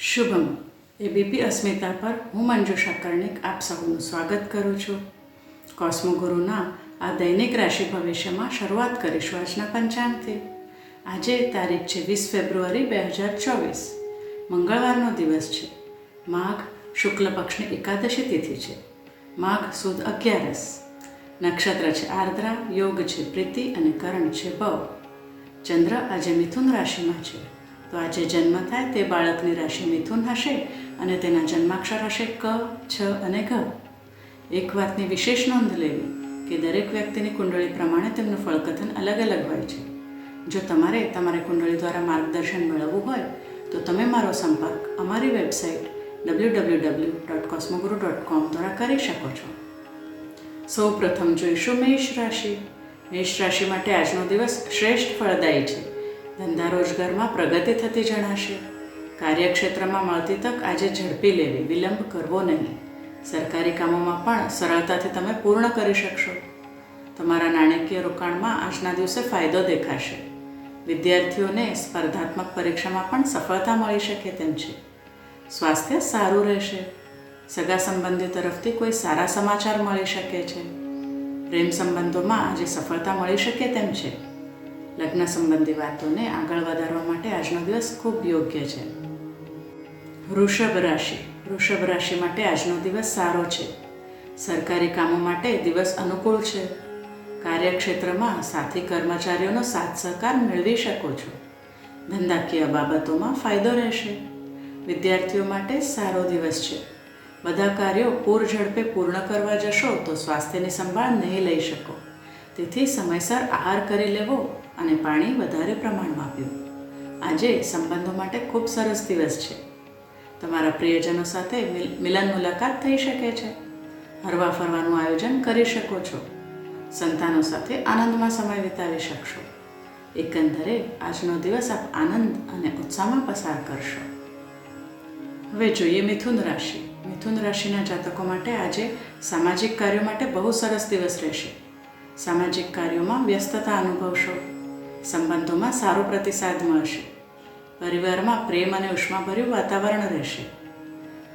Shubham ABP અસ્મિતા પર હું મંજુષા કર્ણિક આપ સૌનું સ્વાગત કરું છું. કોસ્મોગુરુના આ દૈનિક રાશિ ભવિષ્યમાં શરૂઆત કરીશું આજના પંચાંગથી. આજે તારીખ છે 20 ફેબ્રુઆરી 2024, મંગળવારનો દિવસ છે. માઘ શુક્લ પક્ષની એકાદશી તિથિ છે. માઘ સુદ 11, નક્ષત્ર છે આર્દ્રા, યોગ છે પ્રીતિ અને કરણ છે ભવ. ચંદ્ર આજે મિથુન રાશિમાં છે. તો આજે જન્મ થાય તે બાળકની રાશિ મિથુન હશે અને તેના જન્માક્ષર હશે ક, છ અને ઘ. એક વાતની વિશેષ નોંધ લેવી કે દરેક વ્યક્તિની કુંડળી પ્રમાણે તેમનું ફળકથન અલગ અલગ હોય છે. જો તમારે તમારી કુંડળી દ્વારા માર્ગદર્શન મેળવવું હોય તો તમે મારો સંપર્ક અમારી વેબસાઇટ www.cosmoguru.com દ્વારા કરી શકો છો. સૌ પ્રથમ જોઈશું મેષ રાશિ. મેષ રાશિ માટે આજનો દિવસ શ્રેષ્ઠ ફળદાયી છે. ધંધા રોજગારમાં પ્રગતિ થતી જણાશે. કાર્યક્ષેત્રમાં મળતી તક આજે ઝડપી લેવી, વિલંબ કરવો નહીં. સરકારી કામોમાં પણ સરળતાથી તમે પૂર્ણ કરી શકશો. તમારા નાણાકીય રોકાણમાં આજના દિવસે ફાયદો દેખાશે. વિદ્યાર્થીઓને સ્પર્ધાત્મક પરીક્ષામાં પણ સફળતા મળી શકે તેમ છે. સ્વાસ્થ્ય સારું રહેશે. સગા સંબંધી તરફથી કોઈ સારા સમાચાર મળી શકે છે. પ્રેમ સંબંધોમાં આજે સફળતા મળી શકે તેમ છે. લગ્ન સંબંધી વાતોને આગળ વધારવા માટે આજનો દિવસ ખૂબ યોગ્ય છે. વૃષભ રાશિ. વૃષભ રાશિ માટે આજનો દિવસ સારો છે. સરકારી કામો માટે દિવસ અનુકૂળ છે. કાર્યક્ષેત્રમાં સાથી કર્મચારીઓનો સાથ સહકાર મેળવી શકો છો. ધંધાકીય બાબતોમાં ફાયદો રહેશે. વિદ્યાર્થીઓ માટે સારો દિવસ છે. બધા કાર્યો પૂર ઝડપે પૂર્ણ કરવા જશો તો સ્વાસ્થ્યની સંભાળ નહીં લઈ શકો. તેથી સમયસર આહાર કરી લેવો અને પાણી વધારે પ્રમાણમાં પીવું. આજે સંબંધો માટે ખૂબ સરસ દિવસ છે. તમારા પ્રિયજનો સાથે મિલન મુલાકાત થઈ શકે છે. હરવા ફરવાનું આયોજન કરી શકો છો. સંતાનો સાથે આનંદમાં સમય વિતાવી શકશો. એકંદરે આજનો દિવસ આપ આનંદ અને ઉત્સાહમાં પસાર કરશો. હવે જોઈએ મિથુન રાશિ. મિથુન રાશિના જાતકો માટે આજે સામાજિક કાર્યો માટે બહુ સરસ દિવસ રહેશે. સામાજિક કાર્યોમાં વ્યસ્તતા અનુભવશો. સંબંધોમાં સારો પ્રતિસાદ મળશે. પરિવારમાં પ્રેમ અને ઉષ્માભર્યું વાતાવરણ રહેશે.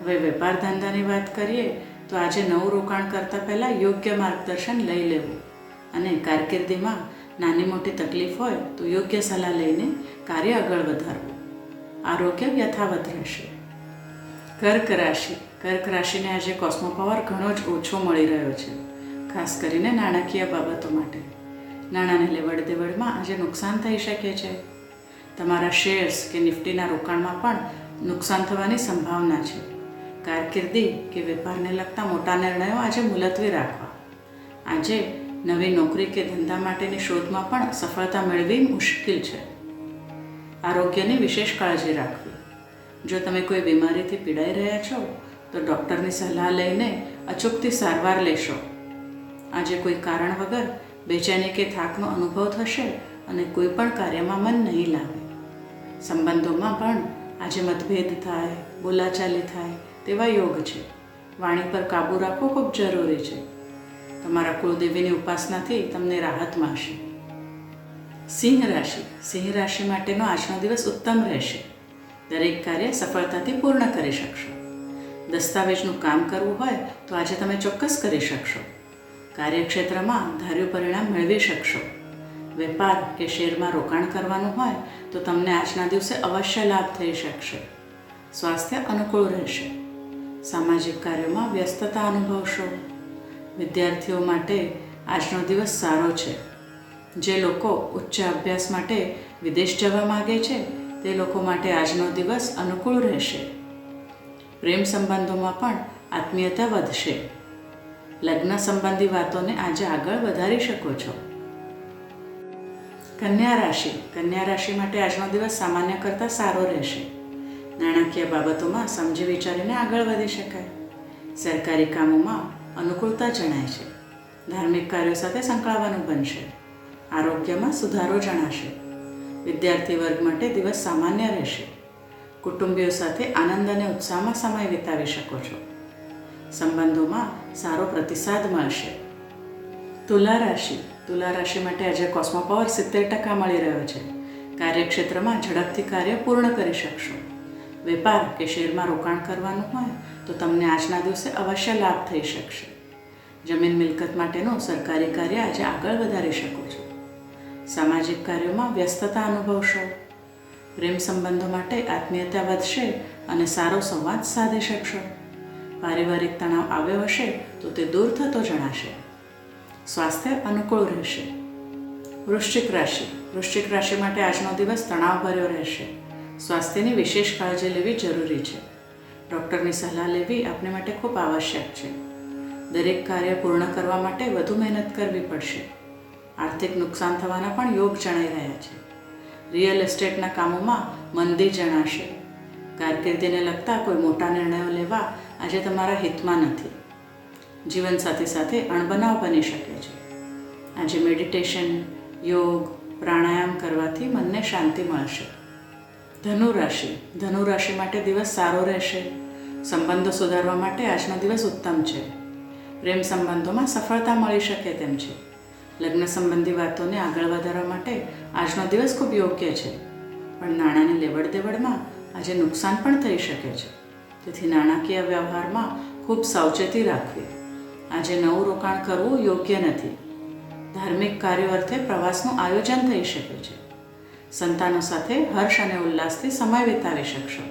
હવે વેપાર ધંધાની વાત કરીએ તો આજે નવું રોકાણ કરતાં પહેલાં યોગ્ય માર્ગદર્શન લઈ લેવું અને કારકિર્દીમાં નાની મોટી તકલીફ હોય તો યોગ્ય સલાહ લઈને કાર્ય આગળ વધારવું. આરોગ્ય યથાવત રહેશે. કર્ક રાશિ. કર્ક રાશિને આજે કોસ્મો પાવર ઘણો જ ઓછો મળી રહ્યો છે, ખાસ કરીને નાણાકીય બાબતો માટે. નાણાંની લેવડ દેવડમાં આજે નુકસાન થઈ શકે છે. તમારા શેર્સ કે નિફ્ટીના રોકાણમાં પણ નુકસાન થવાની સંભાવના છે. કારકિર્દી કે વેપારને લગતા મોટા નિર્ણયો આજે મુલતવી રાખવા. આજે નવી નોકરી કે ધંધા માટેની શોધમાં પણ સફળતા મેળવવી મુશ્કેલ છે. આરોગ્યની વિશેષ કાળજી રાખવી. જો તમે કોઈ બીમારીથી પીડાઈ રહ્યા છો તો ડૉક્ટરની સલાહ લઈને અચૂકથી સારવાર લેશો. આજે કોઈ કારણ વગર બેચેની કે થાકનો અનુભવ થશે અને કોઈ પણ કાર્યમાં મન નહીં લાગે. સંબંધોમાં પણ આજે મતભેદ થાય, બોલાચાલી થાય તેવા યોગ છે. વાણી પર કાબૂ રાખવો ખૂબ જરૂરી છે. તમારા કુળદેવીની ઉપાસનાથી તમને રાહત મળશે. સિંહ રાશિ. સિંહ રાશિ માટેનો આજનો દિવસ ઉત્તમ રહેશે. દરેક કાર્ય સફળતાથી પૂર્ણ કરી શકશો. દસ્તાવેજનું કામ કરવું હોય તો આજે તમે ચોક્કસ કરી શકશો. કાર્યક્ષેત્રમાં ધાર્યું પરિણામ મેળવી શકશો. વેપાર કે શેરમાં રોકાણ કરવાનું હોય તો તમને આજના દિવસે અવશ્ય લાભ થઈ શકશે. સ્વાસ્થ્ય અનુકૂળ રહેશે. સામાજિક કાર્યોમાં વ્યસ્તતા અનુભવશો. વિદ્યાર્થીઓ માટે આજનો દિવસ સારો છે. જે લોકો ઉચ્ચ અભ્યાસ માટે વિદેશ જવા માગે છે તે લોકો માટે આજનો દિવસ અનુકૂળ રહેશે. પ્રેમ સંબંધોમાં પણ આત્મીયતા વધશે. લગ્ન સંબંધી વાતોને આજે આગળ વધારી શકો છો. કન્યા રાશિ. કન્યા રાશિ માટે આજનો દિવસ સામાન્ય કરતાં સારો રહેશે. નાણાકીય બાબતોમાં સમજી વિચારીને આગળ વધી શકાય. સરકારી કામોમાં અનુકૂળતા જણાય છે. ધાર્મિક કાર્યો સાથે સંકળાવાનું બનશે. આરોગ્યમાં સુધારો જણાશે. વિદ્યાર્થી વર્ગ માટે દિવસ સામાન્ય રહેશે. કુટુંબીઓ સાથે આનંદ અને ઉત્સાહમાં સમય વિતાવી શકો છો. સંબંધોમાં સારો પ્રતિસાદ મળશે. તુલા રાશિ. તુલા રાશિ માટે આજે કોસ્મો પાવર 70% મળી રહ્યો છે. કાર્યક્ષેત્રમાં ઝડપથી કાર્ય પૂર્ણ કરી શકશો. વેપાર કે શેરમાં રોકાણ કરવાનું હોય તો તમને આજના દિવસે અવશ્ય લાભ થઈ શકશે. જમીન મિલકત માટેનું સરકારી કાર્ય આજે આગળ વધારી શકો છો. સામાજિક કાર્યોમાં વ્યસ્તતા અનુભવશો. પ્રેમ સંબંધો માટે આત્મીયતા વધશે અને સારો સંવાદ સાધી શકશો. પારિવારિક તણાવ આવ્યો હશે તો તે દૂર થતો જણાશે. સ્વાસ્થ્ય અનુકૂળ રહેશે. વૃશ્ચિક રાશિ માટે આજનો દિવસ તણાવભર્યો રહેશે. સ્વાસ્થ્યની વિશેષ કાળજી લેવી જરૂરી છે. ડૉક્ટરની સલાહ લેવી આપને માટે ખૂબ આવશ્યક છે. દરેક કાર્ય પૂર્ણ કરવા માટે વધુ મહેનત કરવી પડશે. આર્થિક નુકસાન થવાના પણ યોગ જણાઈ રહ્યા છે. રિયલ એસ્ટેટના કામોમાં મંદી જણાશે. કારકિર્દીને લગતા કોઈ મોટા નિર્ણયો લેવા આજે તમારા હિતમાં નથી. જીવનસાથી સાથે અણબનાવ બની શકે છે. આજે મેડિટેશન, યોગ, પ્રાણાયામ કરવાથી મનને શાંતિ મળશે. ધનુ રાશિ માટે દિવસ સારો રહેશે. સંબંધો સુધારવા માટે આજનો દિવસ ઉત્તમ છે. પ્રેમ સંબંધોમાં સફળતા મળી શકે તેમ છે. લગ્ન સંબંધી વાતોને આગળ વધારવા માટે આજનો દિવસ ખૂબ યોગ્ય છે. પણ નાણાંની લેવડ દેવડમાં આજે નુકસાન પણ થઈ શકે છે. તેથી નાણાકીય વ્યવહારમાં ખૂબ સાવચેતી રાખવી. આજે નવું રોકાણ કરવું યોગ્ય નથી. ધાર્મિક કાર્યો અર્થે પ્રવાસનું આયોજન થઈ શકે છે. સંતાનો સાથે હર્ષ અને ઉલ્લાસથી સમય વિતાવી શકશો.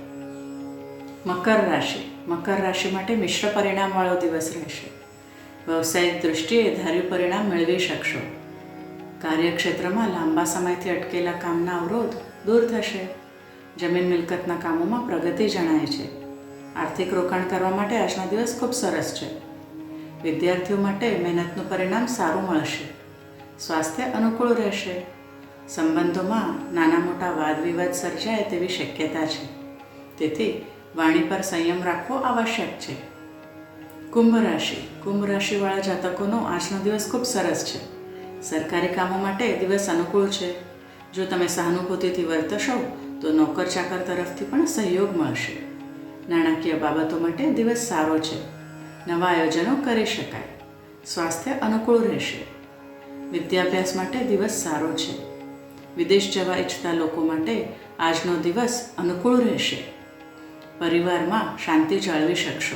મકર રાશિ માટે મિશ્ર પરિણામવાળો દિવસ રહેશે. વ્યવસાયિક દૃષ્ટિએ ધાર્યું પરિણામ મેળવી શકશો. કાર્યક્ષેત્રમાં લાંબા સમયથી અટકેલા કામના અવરોધ દૂર થશે. જમીન મિલકતના કામોમાં પ્રગતિ જણાય છે. આર્થિક રોકાણ કરવા માટે આજનો દિવસ ખૂબ સરસ છે. વિદ્યાર્થીઓ માટે મહેનતનું પરિણામ સારું મળશે. સ્વાસ્થ્ય અનુકૂળ રહેશે. સંબંધોમાં નાના મોટા વાદ વિવાદ સર્જાય તેવી શક્યતા છે. તેથી વાણી પર સંયમ રાખવો આવશ્યક છે. કુંભ રાશિવાળા જાતકોનો આજનો દિવસ ખૂબ સરસ છે. સરકારી કામો માટે દિવસ અનુકૂળ છે. જો તમે સહાનુભૂતિથી વર્તશો તો નોકર ચાકર તરફથી પણ સહયોગ મળશે. નાણાકીય બાબતો માટે દિવસ સારો છે. નવા આયોજનો કરી શકાય. સ્વાસ્થ્ય અનુકૂળ રહેશે. વિદ્યાભ્યાસ માટે દિવસ સારો છે. વિદેશ જવા ઈચ્છતા લોકો માટે આજનો દિવસ અનુકૂળ રહેશે. પરિવારમાં શાંતિ જાળવી શકશો.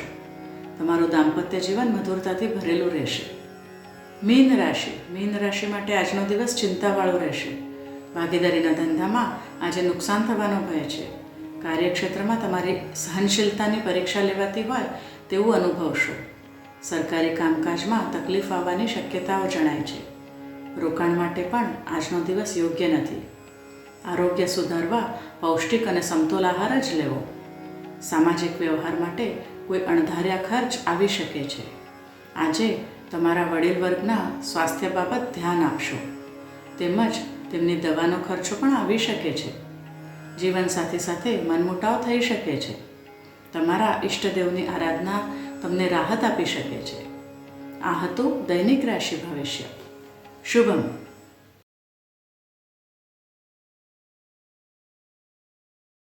તમારું દાંપત્ય જીવન મધુરતાથી ભરેલું રહેશે. મીન રાશિ માટે આજનો દિવસ ચિંતાવાળો રહેશે. ભાગીદારીના ધંધામાં આજે નુકસાન થવાનો ભય છે. કાર્યક્ષેત્રમાં તમારી સહનશીલતાની પરીક્ષા લેવાતી હોય તેવું અનુભવશો. સરકારી કામકાજમાં તકલીફ આવવાની શક્યતાઓ જણાય છે. રોકાણ માટે પણ આજનો દિવસ યોગ્ય નથી. આરોગ્ય સુધારવા પૌષ્ટિક અને સમતોલ આહાર જ લેવો. સામાજિક વ્યવહાર માટે કોઈ અણધાર્યા ખર્ચ આવી શકે છે. આજે તમારા વડીલ વર્ગના સ્વાસ્થ્ય બાબત ધ્યાન આપશો. તેમજ તેમની દવાનો ખર્ચો પણ આવી શકે છે. જીવનસાથી સાથે મનમુટાવ થઈ શકે છે. તમારા ઈષ્ટદેવની આરાધના તમને રાહત આપી શકે છે. આ હતું દૈનિક રાશિ ભવિષ્ય. શુભમ.